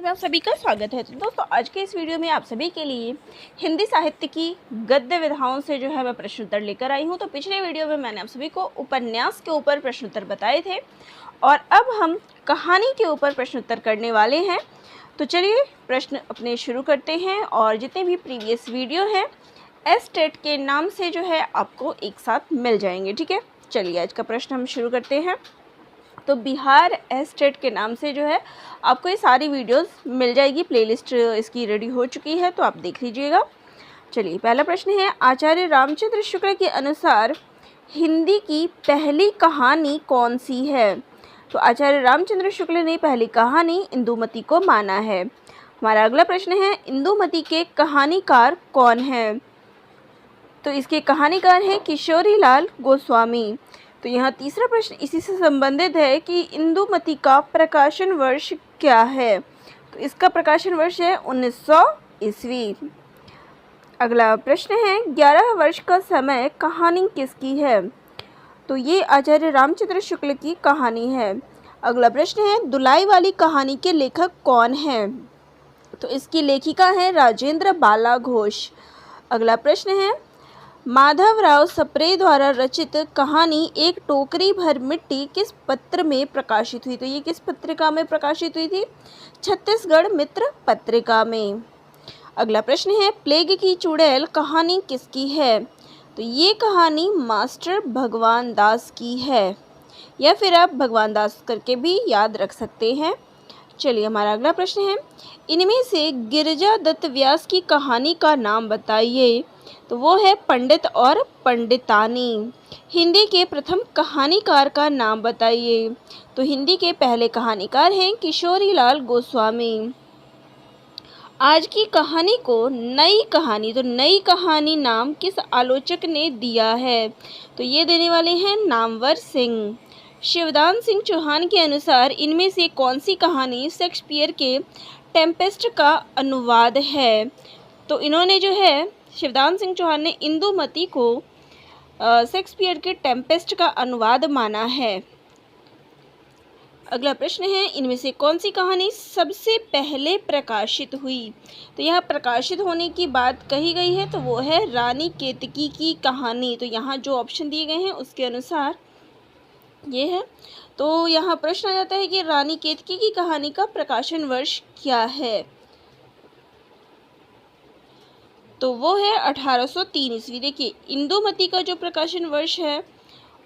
में आप सभी का स्वागत है। तो दोस्तों आज के इस वीडियो में आप सभी के लिए हिंदी साहित्य की गद्य विधाओं से जो है मैं प्रश्नोत्तर लेकर आई हूँ। तो पिछले वीडियो में मैंने आप सभी को उपन्यास के ऊपर प्रश्नोत्तर बताए थे और अब हम कहानी के ऊपर प्रश्नोत्तर करने वाले हैं। तो चलिए प्रश्न अपने शुरू करते हैं और जितने भी प्रीवियस वीडियो हैं एस-टेट के नाम से जो है आपको एक साथ मिल जाएंगे। ठीक है, चलिए आज का प्रश्न हम शुरू करते हैं। तो बिहार एस-टेट के नाम से जो है आपको ये सारी वीडियोस मिल जाएगी, प्लेलिस्ट इसकी रेडी हो चुकी है तो आप देख लीजिएगा। चलिए पहला प्रश्न है, आचार्य रामचंद्र शुक्ल के अनुसार हिंदी की पहली कहानी कौन सी है? तो आचार्य रामचंद्र शुक्ल ने पहली कहानी इंदुमती को माना है। हमारा अगला प्रश्न है, इंदुमती के कहानीकार कौन है? तो इसके कहानीकार हैं किशोरीलाल गोस्वामी। तो यहाँ तीसरा प्रश्न इसी से संबंधित है कि इंदुमती का प्रकाशन वर्ष क्या है? तो इसका प्रकाशन वर्ष है 1900 ईस्वी। अगला प्रश्न है, 11 वर्ष का समय कहानी किसकी है? तो ये आचार्य रामचंद्र शुक्ल की कहानी है। अगला प्रश्न है, दुलाई वाली कहानी के लेखक कौन है? तो इसकी लेखिका है राजेंद्र बाला घोष। अगला प्रश्न है, माधवराव सप्रे द्वारा रचित कहानी एक टोकरी भर मिट्टी किस पत्र में प्रकाशित हुई? तो ये किस पत्रिका में प्रकाशित हुई थी? छत्तीसगढ़ मित्र पत्रिका में। अगला प्रश्न है, प्लेग की चुड़ैल कहानी किसकी है? तो ये कहानी मास्टर भगवान दास की है, या फिर आप भगवान दास करके भी याद रख सकते हैं। चलिए हमारा अगला प्रश्न है, इनमें से गिरिजा दत्त व्यास की कहानी का नाम बताइए। तो वो है पंडित और पंडितानी। हिंदी के प्रथम कहानीकार का नाम बताइए। तो हिंदी के पहले कहानीकार हैं किशोरीलाल गोस्वामी। आज की कहानी को नई कहानी, तो नई कहानी नाम किस आलोचक ने दिया है? तो ये देने वाले हैं नामवर सिंह। शिवदान सिंह चौहान के अनुसार इनमें से कौन सी कहानी शेक्सपियर के टेम्पेस्ट का अनुवाद है? तो इन्होंने जो है शिवदान सिंह चौहान ने इंदुमती को शेक्सपियर के टेम्पेस्ट का अनुवाद माना है। अगला प्रश्न है, इनमें से कौन सी कहानी सबसे पहले प्रकाशित हुई? तो यह प्रकाशित होने की बात कही गई है, तो वो है रानी केतकी की कहानी। तो यहाँ जो ऑप्शन दिए गए हैं उसके अनुसार ये है। तो यहाँ प्रश्न आ जाता है कि रानी केतकी की कहानी का प्रकाशन वर्ष क्या है? तो वो है 1803 ईस्वी। देखिए इंदुमती का जो प्रकाशन वर्ष है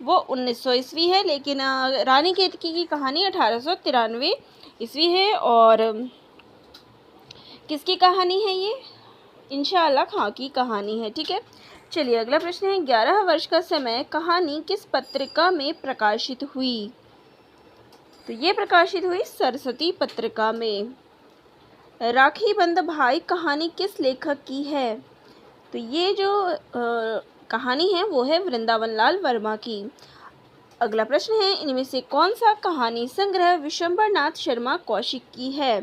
वो 1900 ईस्वी है, लेकिन रानी केतकी की कहानी 1893 ईस्वी है। और किसकी कहानी है ये? इंशाअल्लाह खां की कहानी है। ठीक है, चलिए अगला प्रश्न है, 11 वर्ष का समय कहानी किस पत्रिका में प्रकाशित हुई? तो ये प्रकाशित हुई सरस्वती पत्रिका में। राखी बंद भाई कहानी किस लेखक की है? तो ये जो कहानी है वो है वृंदावन लाल वर्मा की। अगला प्रश्न है, इनमें से कौन सा कहानी संग्रह विशंबर नाथ शर्मा कौशिक की है?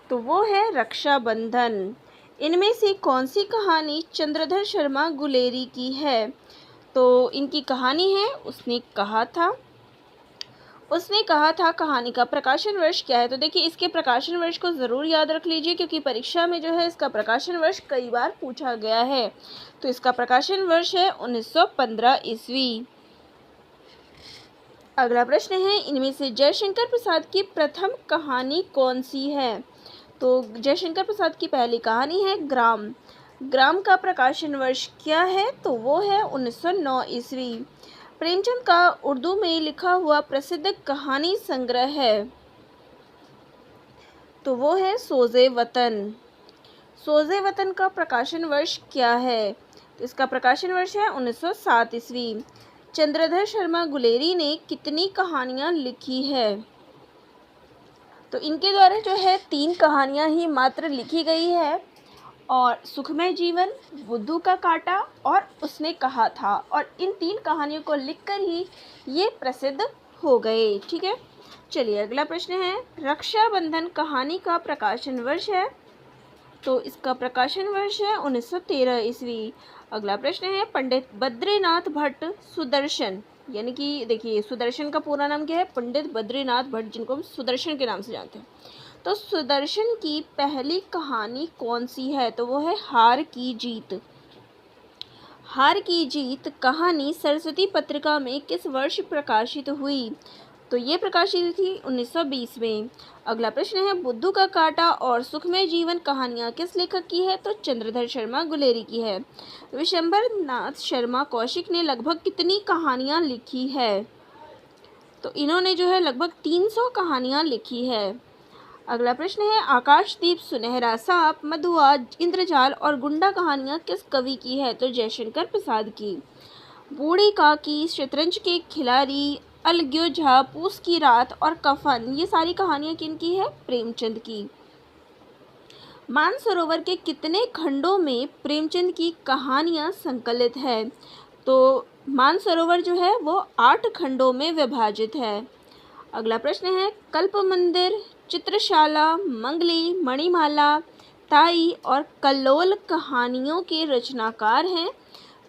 तो वो है रक्षाबंधन। इनमें से कौन सी कहानी चंद्रधर शर्मा गुलेरी की है? तो इनकी कहानी है उसने कहा था कहानी का प्रकाशन वर्ष क्या है? तो देखिए इसके प्रकाशन वर्ष को ज़रूर याद रख लीजिए, क्योंकि परीक्षा में जो है इसका प्रकाशन वर्ष कई बार पूछा गया है। तो इसका प्रकाशन वर्ष है 1915 ईस्वी। अगला प्रश्न है, इनमें से जयशंकर प्रसाद की प्रथम कहानी कौन सी है? तो जयशंकर प्रसाद की पहली कहानी है ग्राम। ग्राम का प्रकाशन वर्ष क्या है? तो वो है 1909 ईस्वी। प्रेमचंद का उर्दू में लिखा हुआ प्रसिद्ध कहानी संग्रह है, तो वो है सोज़े वतन। सोज़े वतन का प्रकाशन वर्ष क्या है? तो इसका प्रकाशन वर्ष है 1907 ईस्वी। चंद्रधर शर्मा गुलेरी ने कितनी कहानियाँ लिखी है? तो इनके द्वारा जो है 3 कहानियाँ ही मात्र लिखी गई है, और सुखमय जीवन, बुद्धू का कांटा और उसने कहा था, और इन 3 कहानियों को लिखकर ही ये प्रसिद्ध हो गए। ठीक है, चलिए अगला प्रश्न है, रक्षाबंधन कहानी का प्रकाशन वर्ष है? तो इसका प्रकाशन वर्ष है 1913 ईस्वी। अगला प्रश्न है, पंडित बद्रीनाथ भट्ट सुदर्शन, यानी कि देखिए सुदर्शन का पूरा नाम क्या है? पंडित बद्रीनाथ भट्ट, जिनको हम सुदर्शन के नाम से जानते हैं। तो सुदर्शन की पहली कहानी कौन सी है? तो वो है हार की जीत। हार की जीत कहानी सरस्वती पत्रिका में किस वर्ष प्रकाशित हुई? तो ये प्रकाशित थी 1920 में। अगला प्रश्न है, बुद्धू का कांटा और सुखमय जीवन कहानियाँ किस लेखक की है? तो चंद्रधर शर्मा गुलेरी की है। विशंबर नाथ शर्मा कौशिक ने लगभग कितनी कहानियाँ लिखी है? तो इन्होंने जो है लगभग 300 कहानियाँ लिखी है। अगला प्रश्न है, आकाशदीप, सुनहरा सांप, मधुआ, इंद्रजाल और गुंडा कहानियाँ किस कवि की है? तो जयशंकर प्रसाद की। बूढ़ी काकी, शतरंज के खिलाड़ी, अलग्योझा, पूस की रात और कफन, ये सारी कहानियाँ किनकी है? प्रेमचंद की। मानसरोवर के कितने खंडों में प्रेमचंद की कहानियाँ संकलित है? तो मानसरोवर जो है वो 8 खंडों में विभाजित है। अगला प्रश्न है, कल्प मंदिर, चित्रशाला, मंगली, मणिमाला, ताई और कल्लोल कहानियों के रचनाकार हैं?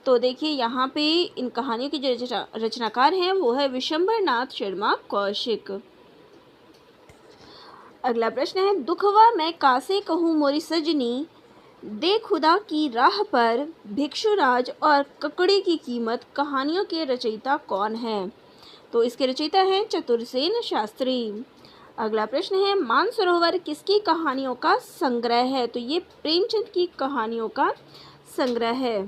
तो देखिए यहाँ पे इन कहानियों के जो रचनाकार हैं वो है विशंबर नाथ शर्मा कौशिक। अगला प्रश्न है, दुखवा मैं कासे कहूँ मोरी सजनी, दे खुदा की राह पर, भिक्षुराज और ककड़ी की कीमत कहानियों के रचयिता कौन है? तो इसके रचयिता हैं चतुरसेन शास्त्री। अगला प्रश्न है, मानसरोवर किसकी कहानियों का संग्रह है? तो ये प्रेमचंद की कहानियों का संग्रह है।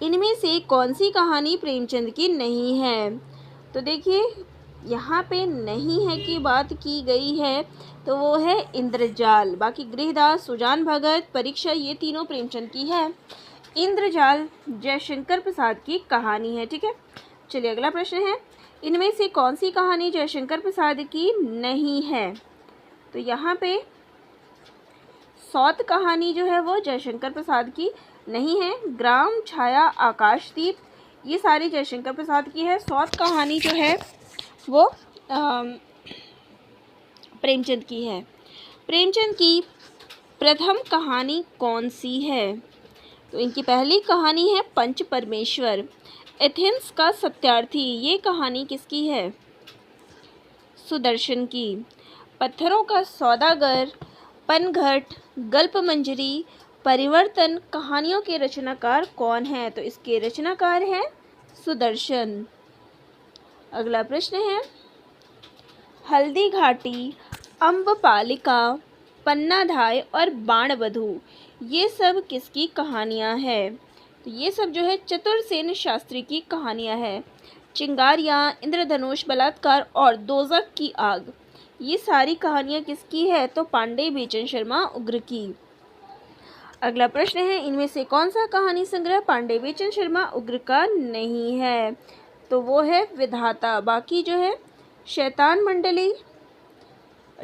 इनमें से कौन सी कहानी प्रेमचंद की नहीं है? तो देखिए यहाँ पे नहीं है की बात की गई है, तो वो है इंद्रजाल। बाकी गृहदास, सुजान भगत, परीक्षा, ये तीनों प्रेमचंद की है। इंद्रजाल जयशंकर प्रसाद की कहानी है। ठीक है, चलिए अगला प्रश्न है, इनमें से कौन सी कहानी जयशंकर प्रसाद की नहीं है? तो यहाँ पे सौत कहानी जो है वो जयशंकर प्रसाद की नहीं है। ग्राम छाया, आकाशदीप, ये सारी जयशंकर प्रसाद की है। सौत कहानी जो है वो प्रेमचंद की है। प्रेमचंद की प्रथम कहानी कौन सी है? तो इनकी पहली कहानी है पंच परमेश्वर। एथेंस का सत्यार्थी, ये कहानी किसकी है? सुदर्शन की। पत्थरों का सौदागर, पनघट, गल्प मंजरी, परिवर्तन कहानियों के रचनाकार कौन है? तो इसके रचनाकार हैं सुदर्शन। अगला प्रश्न है, हल्दी घाटी, अम्बपालिका, पन्नाधाय और बाणवधू, ये सब किसकी कहानियाँ हैं? तो ये सब जो है चतुरसेन शास्त्री की कहानियाँ हैं। चिंगारियाँ, इंद्रधनुष, बलात्कार और दोजक की आग, ये सारी कहानियाँ किसकी है? तो पांडे बेचन शर्मा उग्र की। अगला प्रश्न है, इनमें से कौन सा कहानी संग्रह पांडे बेचन शर्मा उग्र का नहीं है? तो वो है विधाता। बाकी जो है शैतान मंडली,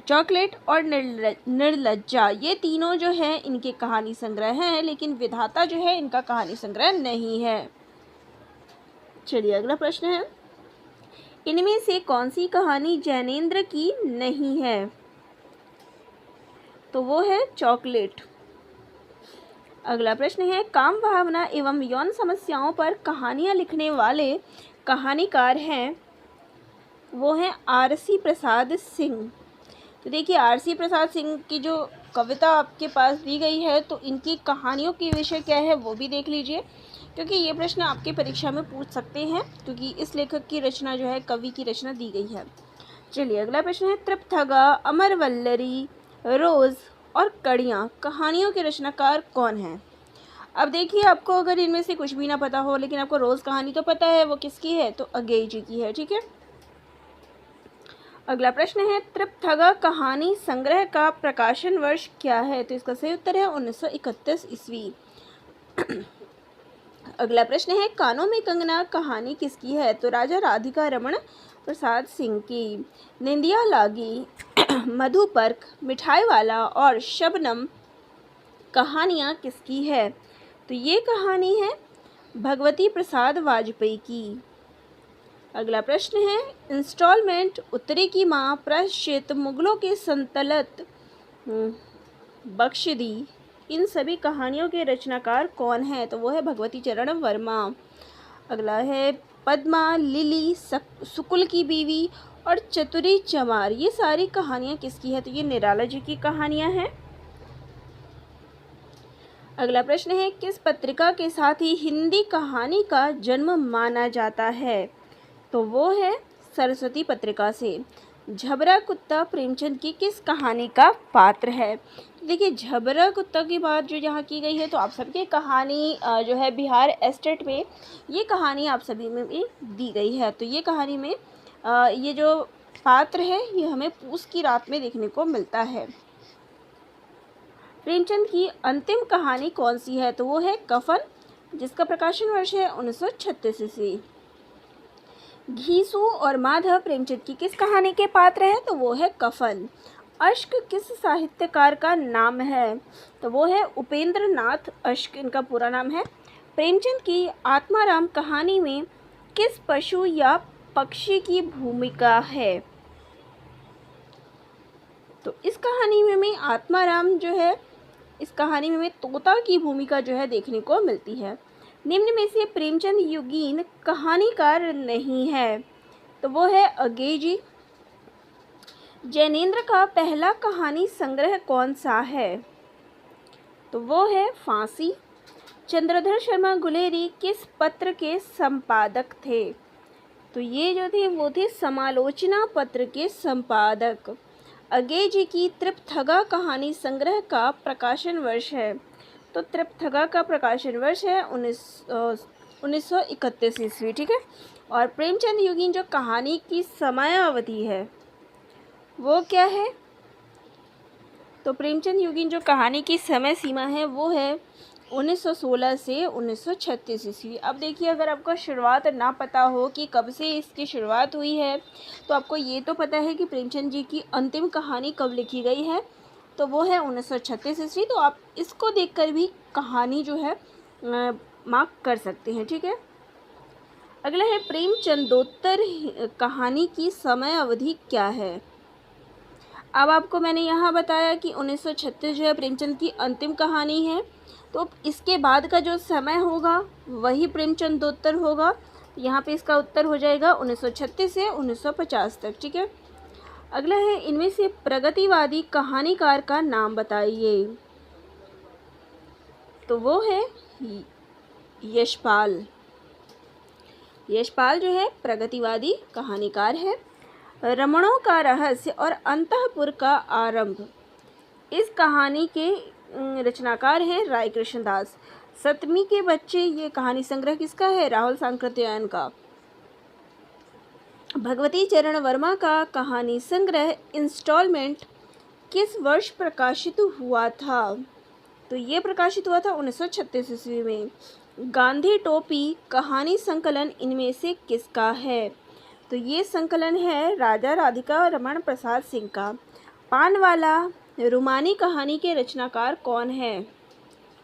चॉकलेट और निर्लज्जा, ये तीनों जो है इनके कहानी संग्रह हैं, लेकिन विधाता जो है इनका कहानी संग्रह नहीं है। चलिए अगला प्रश्न है, इनमें से कौन सी कहानी जैनेन्द्र की नहीं है? तो वो है चॉकलेट। अगला प्रश्न है, काम भावना एवं यौन समस्याओं पर कहानियाँ लिखने वाले कहानीकार हैं? वो हैं आरसी प्रसाद सिंह। तो देखिए आरसी प्रसाद सिंह की जो कविता आपके पास दी गई है, तो इनकी कहानियों की विषय क्या है वो भी देख लीजिए, क्योंकि ये प्रश्न आपके परीक्षा में पूछ सकते हैं, क्योंकि इस लेखक की रचना जो है कवि की रचना दी गई है। चलिए अगला प्रश्न है, तृप्तगा, अमरवल्लरी, रोज़ और कड़ियाँ कहानियों के रचनाकार कौन हैं? अब देखिए आपको अगर इनमें से कुछ भी ना पता हो, लेकिन आपको रोज़ कहानी तो पता है वो किसकी है, तो अगेय जी की है। ठीक है, अगला प्रश्न है, तृप्तगा कहानी संग्रह का प्रकाशन वर्ष क्या है? तो इसका सही उत्तर है 1931 ईस्वी। अगला प्रश्न है, कानों में कंगना कहानी किसकी है? तो राजा राधिका रमण प्रसाद सिंह की। निंदिया लागी, मधुपर्क, मिठाई वाला और शबनम कहानियाँ किसकी है? तो ये कहानी है भगवती प्रसाद वाजपेयी की। अगला प्रश्न है, इंस्टॉलमेंट, उत्तरी की माँ, प्रायश्चित, मुगलों के संतलत, बख्शदी, इन सभी कहानियों के रचनाकार कौन है? तो वो है भगवती चरण वर्मा। अगला है, पद्मा, लिली, सुकुल की बीवी और चतुरी चमार, ये सारी कहानियाँ किसकी है? तो ये निराला जी की कहानियाँ हैं। अगला प्रश्न है, किस पत्रिका के साथ ही हिंदी कहानी का जन्म माना जाता है? तो वो है सरस्वती पत्रिका से। झबरा कुत्ता प्रेमचंद की किस कहानी का पात्र है? देखिए, झबरा कुत्ता की बात जो यहाँ की गई है, तो आप सबकी कहानी जो है बिहार एस्टेट में, ये कहानी आप सभी में भी दी गई है। तो ये कहानी में ये जो पात्र है ये हमें पूस की रात में देखने को मिलता है। प्रेमचंद की अंतिम कहानी कौन सी है? तो वो है कफन, जिसका प्रकाशन वर्ष है 1936 ईस्वी। घीसू और माधव प्रेमचंद की किस कहानी के पात्र हैं? तो वो है कफन। अश्क किस साहित्यकार का नाम है? तो वो है उपेंद्र नाथ अश्क, इनका पूरा नाम है। प्रेमचंद की आत्माराम कहानी में किस पशु या पक्षी की भूमिका है? तो इस कहानी में हमें आत्माराम जो है, इस कहानी में हमें तोता की भूमिका जो है देखने को मिलती है। निम्न में से प्रेमचंद युगीन कहानीकार नहीं है? तो वो है अज्ञेय जी। जैनेन्द्र का पहला कहानी संग्रह कौन सा है? तो वो है फांसी। चंद्रधर शर्मा गुलेरी किस पत्र के संपादक थे? तो ये जो थे वो थे समालोचना पत्र के संपादक। अज्ञेय जी की त्रिपथगा कहानी संग्रह का प्रकाशन वर्ष है? तो त्रिपथगा का प्रकाशन वर्ष है 1931 ईस्वी, ठीक है। और प्रेमचंद युगीन जो कहानी की समयावधि है वो क्या है? तो प्रेमचंद युगीन जो कहानी की समय सीमा है वो है 1916 से 1936 ईस्वी। अब देखिए, अगर आपको शुरुआत ना पता हो कि कब से इसकी शुरुआत हुई है, तो आपको ये तो पता है कि प्रेमचंद जी की अंतिम कहानी कब लिखी गई है, तो वो है 1936 ईस्वी। तो आप इसको देखकर भी कहानी जो है मार्क कर सकते हैं, ठीक है। अगला है, प्रेमचंदोत्तर कहानी की समय अवधि क्या है? अब आपको मैंने यहाँ बताया कि 1936 जो है प्रेमचंद की अंतिम कहानी है, तो इसके बाद का जो समय होगा वही प्रेमचंदोत्तर होगा। यहाँ पे इसका उत्तर हो जाएगा 1936 से 1950 तक, ठीक है। अगला है, इनमें से प्रगतिवादी कहानीकार का नाम बताइए। तो वो है यशपाल। यशपाल जो है प्रगतिवादी कहानीकार है। रमणों का रहस्य और अंतःपुर का आरंभ, इस कहानी के रचनाकार हैं राय कृष्ण दास। सतमी के बच्चे, ये कहानी संग्रह किसका है? राहुल सांकृत्यायन का। भगवती चरण वर्मा का कहानी संग्रह इंस्टॉलमेंट किस वर्ष प्रकाशित हुआ था? तो ये प्रकाशित हुआ था 1936 ईस्वी में। गांधी टोपी कहानी संकलन इनमें से किसका है? तो ये संकलन है राजा राधिका रमण प्रसाद सिंह का। पानवाला रुमानी कहानी के रचनाकार कौन है?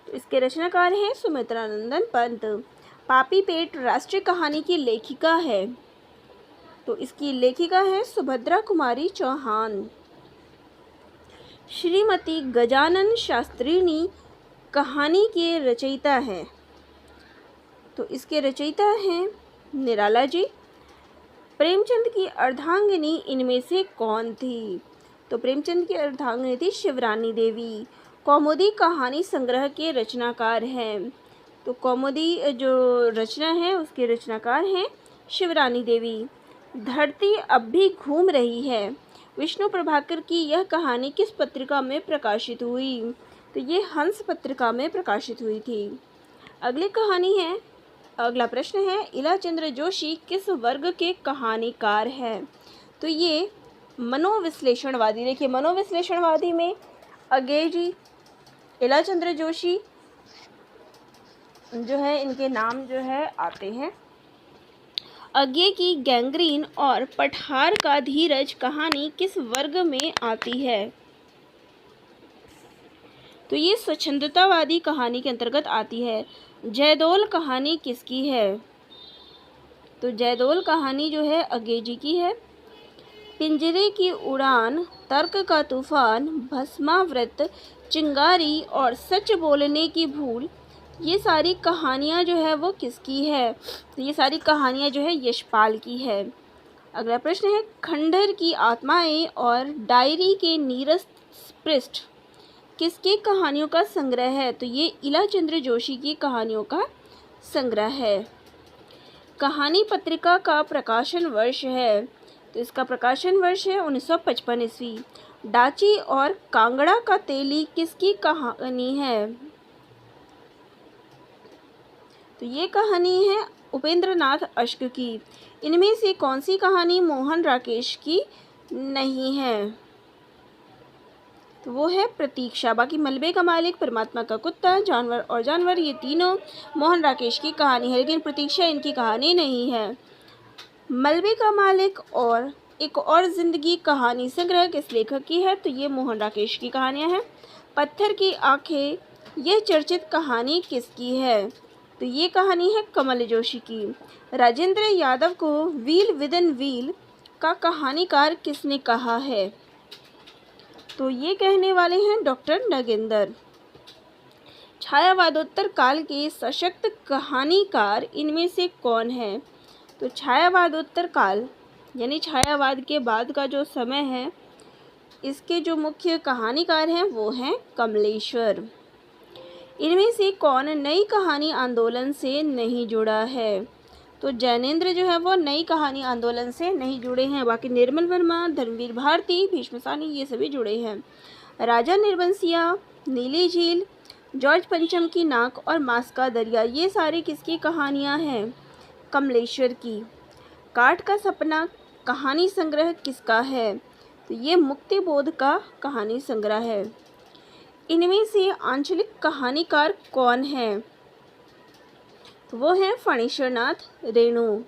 तो इसके रचनाकार हैं सुमित्रा नंदन पंत। पापी पेट राष्ट्रीय कहानी की लेखिका है? तो इसकी लेखिका है सुभद्रा कुमारी चौहान। श्रीमती गजानन शास्त्रीनी कहानी के रचयिता हैं? तो इसके रचयिता हैं निराला जी। प्रेमचंद की अर्धांगिनी इनमें से कौन थी? तो प्रेमचंद की अर्धांगिनी थी शिवरानी देवी। कौमुदी कहानी संग्रह के रचनाकार हैं? तो कौमुदी जो रचना है उसके रचनाकार हैं शिवरानी देवी। धरती अब भी घूम रही है, विष्णु प्रभाकर की यह कहानी किस पत्रिका में प्रकाशित हुई? तो ये हंस पत्रिका में प्रकाशित हुई थी। अगला प्रश्न है, इलाचंद्र जोशी किस वर्ग के कहानीकार हैं? तो ये मनोविश्लेषणवादी। देखिए, मनोविश्लेषणवादी में अज्ञेय जी, इलाचंद्र जोशी जो है इनके नाम जो है आते हैं। अज्ञेय की गैंग्रीन और पठार का धीरज कहानी किस वर्ग में आती है? तो ये स्वच्छंदतावादी कहानी के अंतर्गत आती है। जयदोल कहानी किसकी है? तो जयदोल कहानी जो है अज्ञेय जी की है। पिंजरे की उड़ान, तर्क का तूफान, भस्मावृत, चिंगारी और सच बोलने की भूल, ये सारी कहानियाँ जो है वो किसकी है? तो ये सारी कहानियाँ जो है यशपाल की है। अगला प्रश्न है, खंडहर की आत्माएं और डायरी के नीरस पृष्ठ किसकी कहानियों का संग्रह है? तो ये इला चंद्र जोशी की कहानियों का संग्रह है। कहानी पत्रिका का प्रकाशन वर्ष है, तो इसका प्रकाशन वर्ष है 1955 ईस्वी। डाची और कांगड़ा का तेली किसकी कहानी है? तो ये कहानी है उपेंद्र नाथ अश्क की। इनमें से कौन सी कहानी मोहन राकेश की नहीं है? तो वो है प्रतीक्षा। बाकी मलबे का मालिक, परमात्मा का कुत्ता, जानवर और जानवर, ये तीनों मोहन राकेश की कहानी है, लेकिन प्रतीक्षा इनकी कहानी नहीं है। मलबे का मालिक और एक और जिंदगी कहानी संग्रह किस लेखक की है? तो ये मोहन राकेश की कहानियां हैं। पत्थर की आंखें, यह चर्चित कहानी किसकी है? तो ये कहानी है कमल जोशी की। राजेंद्र यादव को व्हील विदिन व्हील का कहानीकार किसने कहा है? तो ये कहने वाले हैं डॉक्टर नगेंद्र। छायावादोत्तर काल के सशक्त कहानीकार इनमें से कौन है? तो छायावादोत्तर काल यानी छायावाद के बाद का जो समय है, इसके जो मुख्य कहानीकार हैं वो हैं कमलेश्वर। इनमें से कौन नई कहानी आंदोलन से नहीं जुड़ा है? तो जैनेंद्र जो है वो नई कहानी आंदोलन से नहीं जुड़े हैं। बाकी निर्मल वर्मा, धर्मवीर भारती, भीष्म सानी, ये सभी जुड़े हैं। राजा निर्बंसिया, नीली झील, जॉर्ज पंचम की नाक और मांस का दरिया, ये सारी किसकी कहानियां हैं? कमलेश्वर की। काठ का सपना कहानी संग्रह किसका है? तो ये मुक्तिबोध का कहानी संग्रह है। इनमें से आंचलिक कहानीकार कौन है? तो वो है फणीश्वरनाथ रेणु।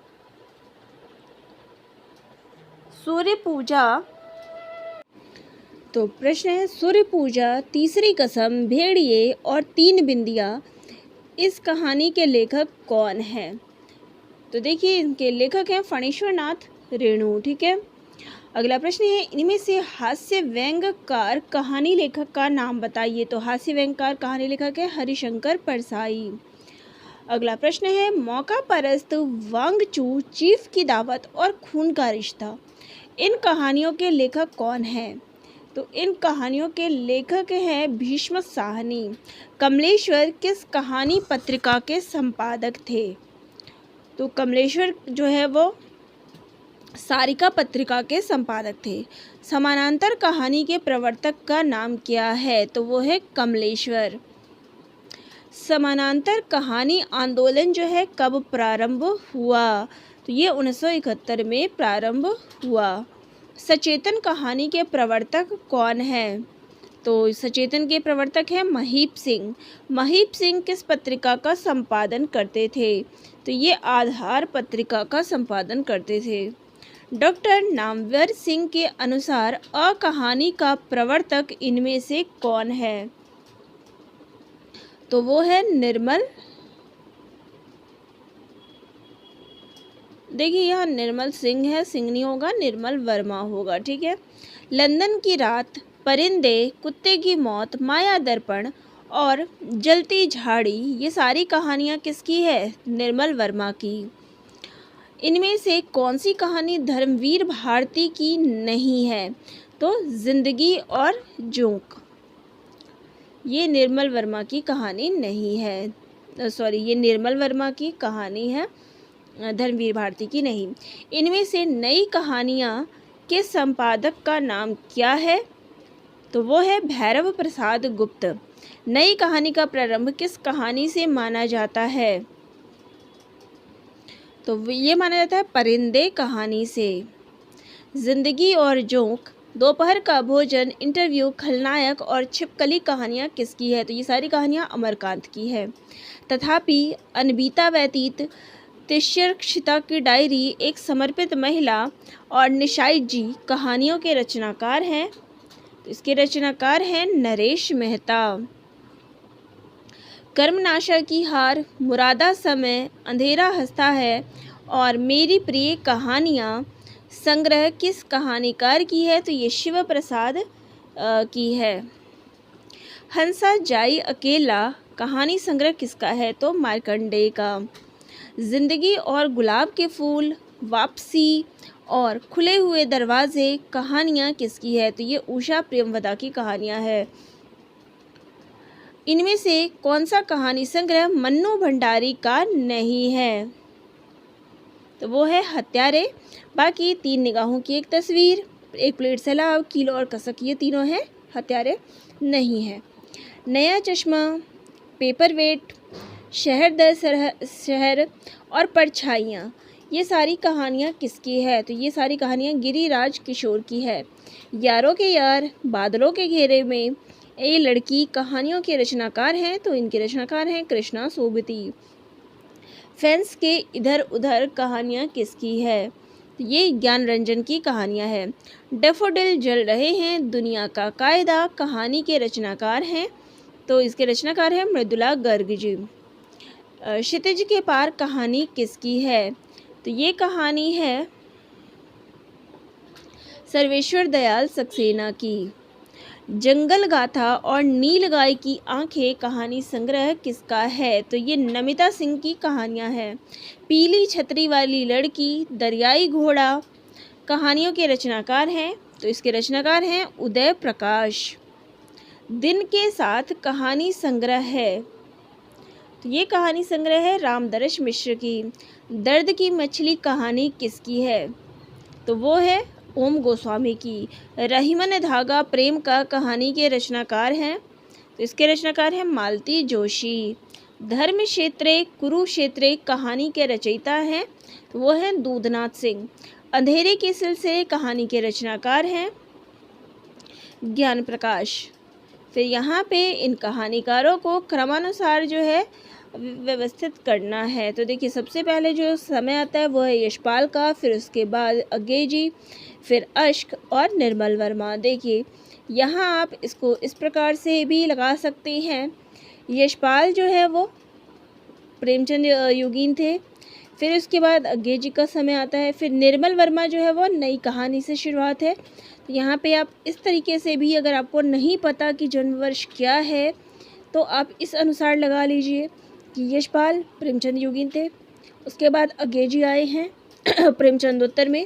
सूर्य पूजा, तो प्रश्न है, सूर्य पूजा, तीसरी कसम, भेड़िए और तीन बिंदिया, इस कहानी के लेखक कौन है? तो देखिए इनके लेखक हैं फणीश्वरनाथ रेणु। ठीक है। अगला प्रश्न है, इनमें से हास्य व्यंग्यकार कहानी लेखक का नाम बताइए। तो हास्य व्यंग्यकार कहानी लेखक है हरिशंकर परसाई। अगला प्रश्न है, मौका परस्त, वांगचू, चीफ की दावत और खून का रिश्ता, इन कहानियों के लेखक कौन है? तो इन कहानियों के लेखक हैं भीष्म साहनी। कमलेश्वर किस कहानी पत्रिका के संपादक थे? तो कमलेश्वर जो है वो सारिका पत्रिका के संपादक थे। समानांतर कहानी के प्रवर्तक का नाम क्या है? तो वो है कमलेश्वर। समानांतर कहानी आंदोलन जो है कब प्रारंभ हुआ? तो ये 1971 में प्रारंभ हुआ। सचेतन कहानी के प्रवर्तक कौन है? तो सचेतन के प्रवर्तक हैं महीप सिंह। महीप सिंह किस पत्रिका का संपादन करते थे? तो ये आधार पत्रिका का संपादन करते थे। डॉक्टर नामवर सिंह के अनुसार अकहानी का प्रवर्तक इनमें से कौन है? तो वो है निर्मल। देखिए यहाँ निर्मल सिंह है, सिंह नहीं होगा, निर्मल वर्मा होगा। ठीक है। लंदन की रात, परिंदे, कुत्ते की मौत, माया दर्पण और जलती झाड़ी, ये सारी कहानियाँ किसकी है? निर्मल वर्मा की। इनमें से कौन सी कहानी धर्मवीर भारती की नहीं है? तो जिंदगी और जोंक, ये निर्मल वर्मा की कहानी नहीं है। सॉरी, ये निर्मल वर्मा की कहानी है, धर्मवीर भारती की नहीं। इनमें से नई कहानियाँ के संपादक का नाम क्या है? तो वो है भैरव प्रसाद गुप्त। नई कहानी का प्रारंभ किस कहानी से माना जाता है? तो ये माना जाता है परिंदे कहानी से। जिंदगी और जोंक, दोपहर का भोजन, इंटरव्यू, खलनायक और छिपकली कहानियाँ किसकी है? तो ये सारी कहानियाँ अमरकांत की है। तथापि, अनबीता व्यतीत, तिष्यक्षिता की डायरी, एक समर्पित महिला और निशाई जी कहानियों के रचनाकार हैं। तो इसके रचनाकार हैं नरेश मेहता। कर्मनाशा की हार, मुरादा समय, अंधेरा हंसता है और मेरी प्रिय कहानियाँ संग्रह किस कहानीकार की है? तो ये शिव प्रसाद की है। हंसा जाई अकेला कहानी संग्रह किसका है? तो मार्कंडेय का। जिंदगी और गुलाब के फूल, वापसी और खुले हुए दरवाजे कहानियाँ किसकी है? तो ये उषा प्रेमवदा की कहानियाँ है। इनमें से कौन सा कहानी संग्रह मन्नू भंडारी का नहीं है? तो वो है हत्यारे। बाकी 3 निगाहों की एक तस्वीर, एक प्लेट सैलाब, कीलो और कसक, ये तीनों हैं, हत्यारे नहीं है। नया चश्मा, पेपरवेट, शहर दर शहर और परछाइयाँ, ये सारी कहानियाँ किसकी है? तो ये सारी कहानियाँ गिरिराज किशोर की है। यारों के यार, बादलों के घेरे में, ये लड़की कहानियों के रचनाकार हैं, तो इनके रचनाकार हैं कृष्णा सोबती। फैंस के इधर उधर कहानियाँ किसकी है? तो ये ज्ञान रंजन की कहानियाँ हैं। डैफोडिल जल रहे हैं, दुनिया का कायदा, कहानी के रचनाकार हैं, तो इसके रचनाकार हैं मृदुला गर्ग जी। क्षितिज के पार कहानी किसकी है? तो ये कहानी है सर्वेश्वर दयाल सक्सेना की। जंगल गाथा और नीलगाय की आंखें कहानी संग्रह किसका है? तो ये नमिता सिंह की कहानियां हैं। पीली छतरी वाली लड़की, दरियाई घोड़ा, कहानियों के रचनाकार हैं, तो इसके रचनाकार हैं उदय प्रकाश। दिन के साथ कहानी संग्रह है, तो ये कहानी संग्रह है रामदर्श मिश्र की। दर्द की मछली कहानी किसकी है? तो वो है ओम गोस्वामी की। रहीमन धागा प्रेम का कहानी के रचनाकार हैं, तो इसके रचनाकार हैं मालती जोशी। धर्म क्षेत्रे कुरुक्षेत्रे कहानी के रचयिता हैं, तो वो हैं दूधनाथ सिंह। अंधेरे के सिलसिले कहानी के रचनाकार हैं ज्ञान प्रकाश। फिर यहाँ पे इन कहानीकारों को क्रमानुसार जो है व्यवस्थित करना है। तो देखिए सबसे पहले जो समय आता है वो है यशपाल का, फिर उसके बाद अज्ञे जी, फिर अश्क और निर्मल वर्मा। देखिए यहाँ आप इसको इस प्रकार से भी लगा सकते हैं। यशपाल जो है वो प्रेमचंद योगीन थे, फिर उसके बाद अज्ञे जी का समय आता है, फिर निर्मल वर्मा जो है वो नई कहानी से शुरुआत है। तो यहाँ पे आप इस तरीके से भी, अगर आपको नहीं पता कि जन्म वर्ष क्या है, तो आप इस अनुसार लगा लीजिए कि यशपाल प्रेमचंद योगीन थे, उसके बाद अज्ञे जी आए हैं प्रेमचंदोत्तर में,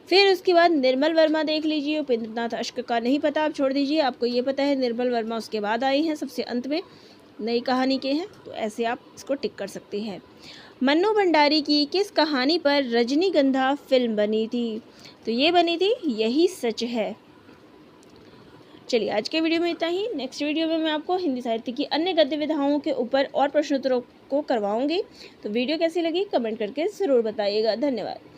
फिर उसके बाद निर्मल वर्मा देख लीजिए। उपेंद्रनाथ अश्क का नहीं पता, आप छोड़ दीजिए, आपको ये पता है निर्मल वर्मा उसके बाद आए हैं, सबसे अंत में नई कहानी के हैं, तो ऐसे आप इसको टिक कर सकते हैं। मन्नू भंडारी की किस कहानी पर रजनीगंधा फिल्म बनी थी? तो ये बनी थी यही सच है। चलिए आज के वीडियो में इतना ही। नेक्स्ट वीडियो में मैं आपको हिंदी साहित्य की अन्य गद्य विधाओं के ऊपर और प्रश्नोत्तरों को करवाऊंगी। तो वीडियो कैसी लगी कमेंट करके ज़रूर बताइएगा। धन्यवाद।